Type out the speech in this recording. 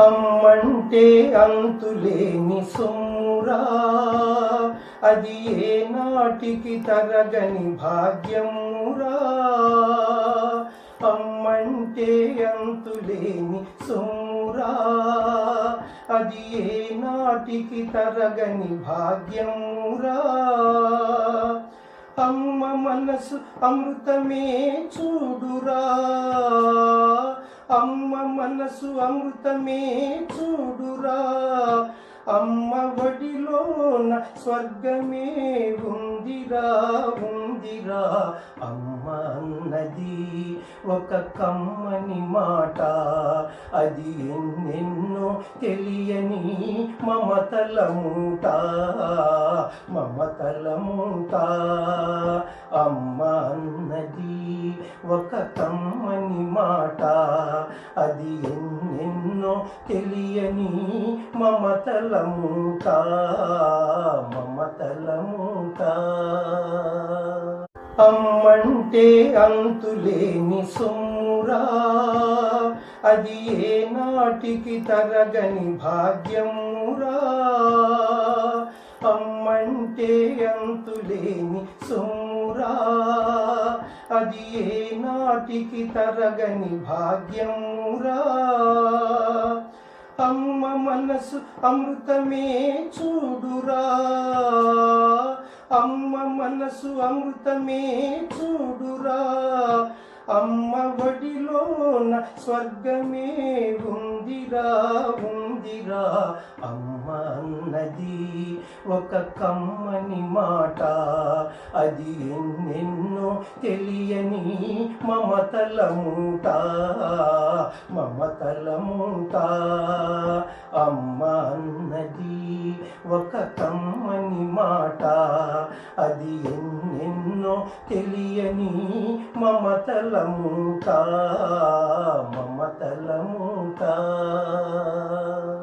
అమ్మంటే అంతులేని సొమ్మురా, అది ఏ నాటికి తరగని భాగ్యమురా. అమ్మంటే అంతులేని సొమ్మురా, అది ఏ నాటికి తరగని భాగ్యమురా. అమ్మ మనసు అమృతమే చూడురా, అమ్మ మనసు అమృతమే చూడురా. అమ్మ ఒడిలోన స్వర్గమే ఉందిరా ఉందిరా. అమ్మ అన్నది ఒక కమ్మని మాట, అది ఎన్నెన్నో తెలియని మమతల మూట మమతల మూట. అమ్మ అన్నది ఒక కమ్మని మాట, అది ఎన్నెన్నో తెలియని మమతల మూట మమతల మూట. అమ్మంటే అంతులేని సొమ్మురా, అది ఏ నాటికి తరగని భాగ్యమురా. అమ్మంటే అంతులేని సొమ్మురా, అది ఏ నాటికి తరగని భాగ్యమురా. అమ్మ మనసు అమృతమే చూడురా, అమ్మ మనసు అమృతమే చూడురా. అమ్మ ఒడిలోన స్వర్గమే ఉందిరా ఉందిరా. అమ్మ అన్నది ఒక కమ్మని మాట, అది ఎన్నెన్నో తెలియని మమతల మూట మమతల మూట. అమ్మ అన్నది ఒక కమ్మని మాట, అది ఎన్నెన్నో తెలియని మమతల మూట